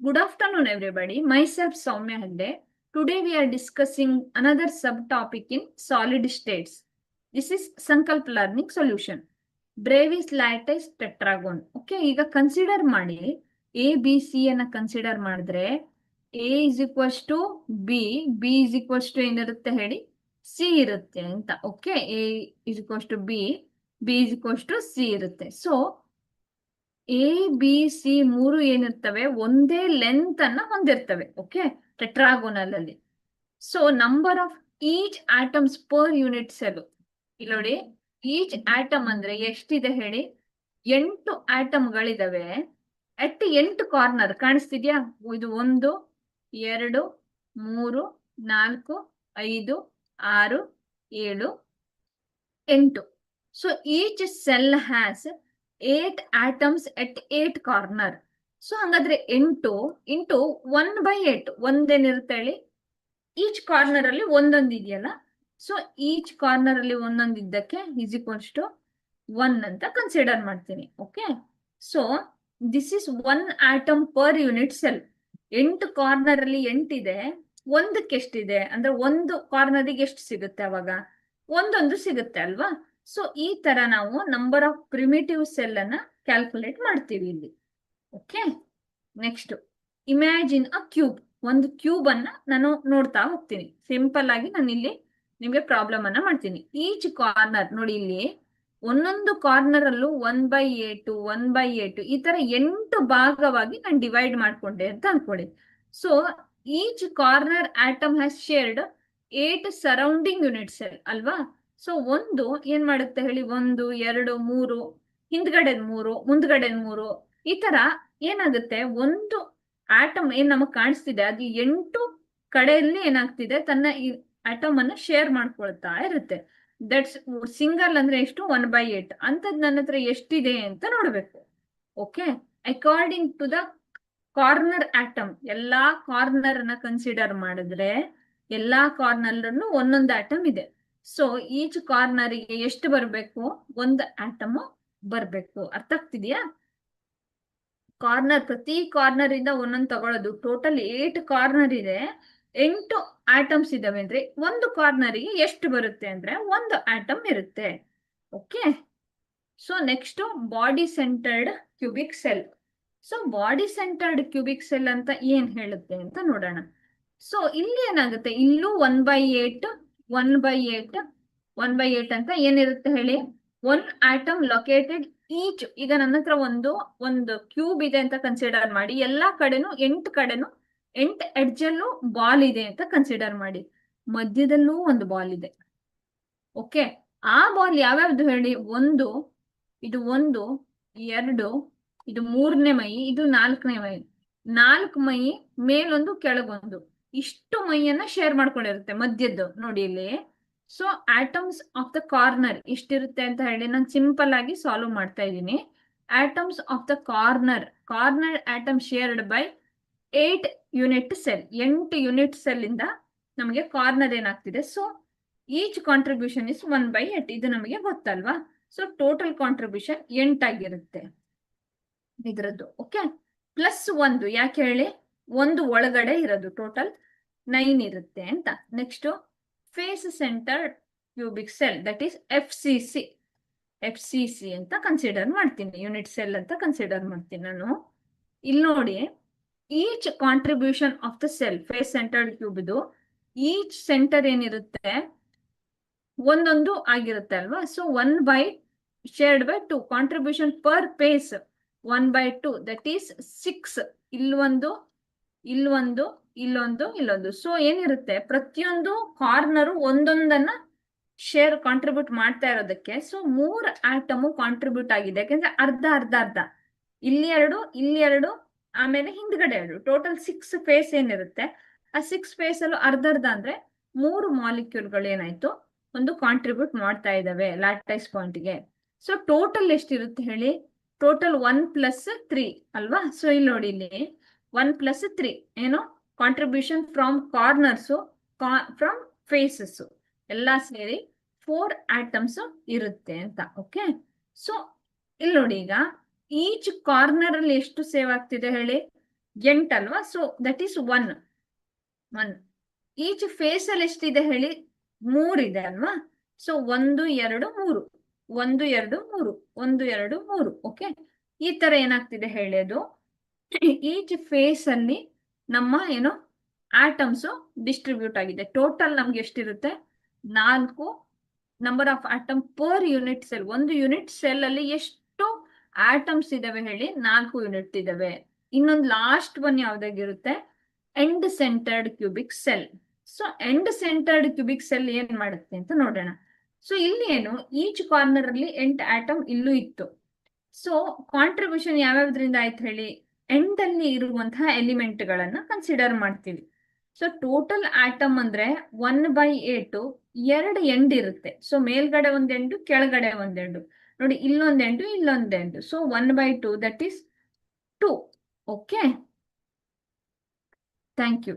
Good afternoon, everybody. Myself, Soumya Hegde. Today we are discussing another subtopic in solid states. This is Sankalp Learning Solution. Brevis lattice tetragon. Okay, ಈಗ consider ಮಾಡಿ A B C ಅನ್ನ consider ಮಾಡಿದ್ರೆ A is equals to B, B is equals to ಏನಿರುತ್ತೆ ಹೇಳಿ, C ಇರುತ್ತೆ ಅಂತ. Okay, A is equals to B, B is equals to C ಇರುತ್ತೆ. So A B C ಮೂರು ಏನಿರ್ತವೆ ಒಂದೇ ಲೆಂತ್ ಅನ್ನ ಹೊಂದಿರ್ತವೆ. ಓಕೆ, ಟೆಟ್ರಾಗೋನಲ್ ಅಲ್ಲಿ. So number of each atoms per unit cell. ಇಲ್ಲಿ ನೋಡಿ, ಈಚ್ ಆಟಮ್ ಅಂದ್ರೆ ಎಷ್ಟಿದೆ ಹೇಳಿ, 8 ಆಟಮ್ಗಳಿದಾವೆ ಅಟ್ 8 ಕಾರ್ನರ್. ಕಾಣಿಸ್ತಿದ್ಯಾ? ಇದು 1 2 3 4 5 6 7 8. So each cell has 8 atoms at 8 corner. So ಹಂಗಾದ್ರೆ 8 ಇಂಟು 1/8 ಒಂದೇನಿರುತ್ತೆ ಹೇಳಿ, ಈಚ್ ಕಾರ್ನರ್ ಅಲ್ಲಿ ಒಂದೊಂದು ಇದೆಯಲ್ಲ. ಸೊ ಈಚ್ ಕಾರ್ನರ್ ಅಲ್ಲಿ ಒಂದೊಂದು ಇದ್ದಕ್ಕೆ ಇಸ್ ಈಕ್ವಲ್ಸ್ ಟು 1 ಅಂತ ಕನ್ಸಿಡರ್ ಮಾಡ್ತೀನಿ. Okay, so this is 1 atom per unit cell. 8 corner ಅಲ್ಲಿ 8 ಇದೆ, ಒಂದಕ್ಕೆ ಎಷ್ಟಿದೆ ಅಂದ್ರೆ ಒಂದು ಕಾರ್ನರಿಗೆ ಎಷ್ಟು ಸಿಗುತ್ತೆ? ಅವಾಗ ಒಂದೊಂದು ಸಿಗುತ್ತೆ ಅಲ್ವಾ? ಸೊ ಈ ತರ ನಾವು ನಂಬರ್ ಆಫ್ ಪ್ರಿಮಿಟಿವ್ ಸೆಲ್ ಅನ್ನ ಕ್ಯಾಲ್ಕುಲೇಟ್ ಮಾಡ್ತೀವಿ ಇಲ್ಲಿ. ಓಕೆ, ನೆಕ್ಸ್ಟ್ ಇಮ್ಯಾಜಿನ್ ಅ ಕ್ಯೂಬ್. ಒಂದು ಕ್ಯೂಬ್ ಅನ್ನ ನಾನು ನೋಡ್ತಾ ಹೋಗ್ತೀನಿ. ಸಿಂಪಲ್ ಆಗಿ ನಾನು ಇಲ್ಲಿ ನಿಮ್ಗೆ ಪ್ರಾಬ್ಲಮ್ ಅನ್ನ ಮಾಡ್ತೀನಿ. ಈಚ್ ಕಾರ್ನರ್ ನೋಡಿ, ಇಲ್ಲಿ ಒಂದೊಂದು ಕಾರ್ನರ್ ಅಲ್ಲೂ 1/8 1/8 ಈ ತರ 8 ಭಾಗವಾಗಿ ನಾನು ಡಿವೈಡ್ ಮಾಡ್ಕೊಂಡೆ ಅಂತ ಅನ್ಕೊಳ್ಳಿ. So each corner atom has shared 8 surrounding unit cell ಅಲ್ವಾ? ಸೊ ಒಂದು ಏನ್ ಮಾಡುತ್ತೆ ಹೇಳಿ, 1 2 3 ಹಿಂದ್ಗಡೆ 3 ಮುಂದ್ಗಡೆ 3 ಈ ತರ ಏನಾಗುತ್ತೆ, ಒಂದು ಆಟಮ್ ಏನ್ ನಮಗ್ ಕಾಣಿಸ್ತಿದೆ ಅದು 8 ಕಡೆಯಲ್ಲಿ ಏನಾಗ್ತಿದೆ, ತನ್ನ ಈ ಆಟಮ್ ಅನ್ನ ಶೇರ್ ಮಾಡ್ಕೊಳ್ತಾ ಇರುತ್ತೆ. ದಟ್ಸ್ ಸಿಂಗಲ್ ಅಂದ್ರೆ ಎಷ್ಟು, 1/8. ಅಂತದ್ ನನ್ನ ಹತ್ರ ಎಷ್ಟಿದೆ ಅಂತ ನೋಡ್ಬೇಕು. Okay, according to the corner atom, ಎಲ್ಲಾ ಕಾರ್ನರ್ ಅನ್ನ ಕನ್ಸಿಡರ್ ಮಾಡಿದ್ರೆ ಎಲ್ಲಾ ಕಾರ್ನರ್ ಒಂದೊಂದು ಆಟಮ್ ಇದೆ. ಸೊ ಈಚ್ ಕಾರ್ನರ್ ಗೆ ಎಷ್ಟು ಬರ್ಬೇಕು, ಒಂದು ಆಟಮ್ ಬರ್ಬೇಕು. ಅರ್ಥ ಆಗ್ತಿದ್ಯಾ? ಕಾರ್ನರ್, ಪ್ರತಿ ಕಾರ್ನರ್ ಇಂದ ಒಂದೊಂದು ತಗೊಳ್ಳೋದು. ಟೋಟಲ್ 8 ಕಾರ್ನರ್ ಇದೆ, 8 ಆಟಮ್ಸ್ ಇದಾವೆ ಅಂದ್ರೆ ಒಂದು ಕಾರ್ನರ್ಗೆ ಎಷ್ಟು ಬರುತ್ತೆ ಅಂದ್ರೆ ಒಂದು ಆಟಮ್ ಇರುತ್ತೆ. Okay, so next body centred cubic cell. So body centred cubic cell ಅಂತ ಏನ್ ಹೇಳುತ್ತೆ ಅಂತ ನೋಡೋಣ. ಸೊ ಇಲ್ಲಿ ಏನಾಗುತ್ತೆ, ಇಲ್ಲೂ 1/8 1/8 1/8 ಅಂತ ಏನಿರುತ್ತೆ ಹೇಳಿ, 1 ಆಟಮ್ ಲೊಕೇಟೆಡ್ ಈಚ್. ಈಗ ನನ್ನ ಹತ್ರ ಒಂದು ಕ್ಯೂಬ್ ಇದೆ ಅಂತ ಕನ್ಸಿಡರ್ ಮಾಡಿ, ಎಲ್ಲಾ ಕಡೆನೂ 8 ಕಡೆನೂ 8 ಎಡ್ಜಲ್ಲೂ ಬಾಲ್ ಇದೆ ಅಂತ ಕನ್ಸಿಡರ್ ಮಾಡಿ. ಮಧ್ಯದಲ್ಲೂ ಒಂದು ಬಾಲ್ ಇದೆ. ಓಕೆ, ಆ ಬಾಲ್ ಯಾವ್ಯಾವ್ದು ಹೇಳಿ, ಇದು 1 2 ಇದು 3ನೇ ಮೈ, ಇದು 4ನೇ ಮೈ. 4 ಮೈ ಮೇಲೊಂದು ಕೆಳಗೊಂದು, ಇಷ್ಟು ಮೈಯನ್ನ ಶೇರ್ ಮಾಡ್ಕೊಂಡಿರುತ್ತೆ ಮಧ್ಯದ್ದು ನೋಡಿ ಇಲ್ಲಿ. So atoms of the corner ಇಷ್ಟಿರುತ್ತೆ ಅಂತ ಹೇಳಿ ನಾನು ಸಿಂಪಲ್ ಆಗಿ ಸಾಲ್ವ್ ಮಾಡ್ತಾ ಇದ್ದೀನಿ. Atoms of the corner atom shared by 8 unit cell. 8 unit cell ಇಂದ ನಮಗೆ ಕಾರ್ನರ್ ಏನಾಗ್ತಿದೆ. So each contribution is 1/8. ಇದು ನಮಗೆ ಗೊತ್ತಲ್ವಾ? ಸೊ ಟೋಟಲ್ ಕಾಂಟ್ರಿಬ್ಯೂಷನ್ 8 ಆಗಿರುತ್ತೆ ಇದ್ರದ್ದು. ಓಕೆ, ಪ್ಲಸ್ 1 ಯಾಕೆ ಹೇಳಿ, ಒಂದು ಒಳಗಡೆ ಇರೋದು, ಟೋಟಲ್ 9 ಇರುತ್ತೆ ಅಂತ. Next face centre cubic cell, that is FCC ಅಂತ ಕನ್ಸಿಡರ್ ಮಾಡ್ತೀನಿ. ಯೂನಿಟ್ ಸೆಲ್ ಅಂತ ಕನ್ಸಿಡರ್ ಮಾಡ್ತೀನಿ ನಾನು. ಇಲ್ಲಿ ನೋಡಿ, each contribution of the cell, face centred cube ಇದು ಈಚ್ ಸೆಂಟರ್ ಏನಿರುತ್ತೆ ಒಂದೊಂದು ಆಗಿರುತ್ತೆ ಅಲ್ವಾ? So 1 shared by 2 contribution per face 1/2 that is 6. ಇಲ್ಲೊಂದು ಇಲ್ಲೊಂದು. ಸೊ ಏನಿರುತ್ತೆ, ಪ್ರತಿಯೊಂದು ಕಾರ್ನರು ಒಂದೊಂದನ್ನ ಶೇರ್ ಕಾಂಟ್ರಿಬ್ಯೂಟ್ ಮಾಡ್ತಾ ಇರೋದಕ್ಕೆ. ಸೊ 3 ಆಟಮ್ ಕಾಂಟ್ರಿಬ್ಯೂಟ್ ಆಗಿದೆ, ಯಾಕಂದ್ರೆ ಅರ್ಧ ಅರ್ಧ ಅರ್ಧ, ಇಲ್ಲಿ 2 ಆಮೇಲೆ ಹಿಂದ್ಗಡೆ 2, ಟೋಟಲ್ 6 ಫೇಸ್ ಏನಿರುತ್ತೆ, ಆ 6 ಫೇಸ್ ಅಲ್ಲೂ ಅರ್ಧ ಅರ್ಧ ಅಂದ್ರೆ 3 ಮಾಲಿಕ್ಯೂಲ್ಗಳು ಏನಾಯ್ತು, ಒಂದು ಕಾಂಟ್ರಿಬ್ಯೂಟ್ ಮಾಡ್ತಾ ಇದಾವೆ ಲ್ಯಾಟೈಸ್ ಪಾಯಿಂಟ್ಗೆ. ಸೊ ಟೋಟಲ್ ಎಷ್ಟಿರುತ್ತೆ ಹೇಳಿ, ಟೋಟಲ್ 1 + 3 ಅಲ್ವಾ? ಸೊ ಇಲ್ಲಿ ನೋಡಿ, ಇಲ್ಲಿ 1 + 3 ಏನು, contribution from corners from faces ಎಲ್ಲ ಸೇರಿ 4 ಆಟಮ್ಸ್ ಇರುತ್ತೆ ಅಂತ. ಓಕೆ, ಸೊ ಇಲ್ಲಿ ನೋಡಿ, ಈಗ ಈಚ್ ಕಾರ್ನರ್ ಅಲ್ಲಿ ಎಷ್ಟು ಸೇವ್ ಆಗ್ತಿದೆ ಹೇಳಿ, ಎಂಟಲ್ವಾ, so that is 1. Each face ಅಲ್ಲಿ ಎಷ್ಟಿದೆ ಹೇಳಿ, 3 ಇದೆ ಅಲ್ವಾ. ಸೊ 1 2 3, 1 2 3, 1 2 3. ಓಕೆ, ಈ ತರ ಏನಾಗ್ತಿದೆ ಹೇಳಿ, ಅದು ಈಚ್ ಫೇಸ್ ಅಲ್ಲಿ ನಮ್ಮ ಏನು ಆಟಮ್ಸ್ ಡಿಸ್ಟ್ರಿಬ್ಯೂಟ್ ಆಗಿದೆ. ಟೋಟಲ್ ನಮ್ಗೆ ಎಷ್ಟಿರುತ್ತೆ, 4 number of atom per unit cell. ಒಂದು ಯೂನಿಟ್ ಸೆಲ್ ಅಲ್ಲಿ ಎಷ್ಟು ಆಟಮ್ಸ್ ಇದಾವೆ ಹೇಳಿ, 4 ಯೂನಿಟ್ ಇದಾವೆ. ಇನ್ನೊಂದು ಲಾಸ್ಟ್ ಒನ್ ಯಾವ್ದಾಗಿರುತ್ತೆ, end centred cubic cell. So end centred cubic cell ಏನ್ ಮಾಡುತ್ತೆ ಅಂತ ನೋಡೋಣ. ಸೊ ಇಲ್ಲಿ ಏನು, ಈಚ್ ಕಾರ್ನರ್ ಅಲ್ಲಿ 8 ಆಟಮ್ ಇಲ್ಲೂ ಇತ್ತು. ಸೊ ಕಾಂಟ್ರಿಬ್ಯೂಷನ್ ಯಾವ್ಯಾವ್ದ್ರಿಂದ ಆಯ್ತು ಹೇಳಿ, ಎಂಡ್ ಅಲ್ಲಿ ಇರುವಂತಹ ಎಲಿಮೆಂಟ್ ಗಳನ್ನ ಕನ್ಸಿಡರ್ ಮಾಡ್ತೀವಿ. ಸೊ ಟೋಟಲ್ ಆಟಮ್ ಅಂದ್ರೆ 1/8, 2 ಎಂಡ್ ಇರುತ್ತೆ. ಸೊ ಮೇಲ್ಗಡೆ ಒಂದ್ ಎಂಡು, ಕೆಳಗಡೆ ಒಂದ್ ಎಂಡು. ನೋಡಿ, ಇಲ್ಲೊಂದ್ ಎಂಡು, ಇಲ್ಲೊಂದ್ end. So 1/2, that is 2. Okay, thank you.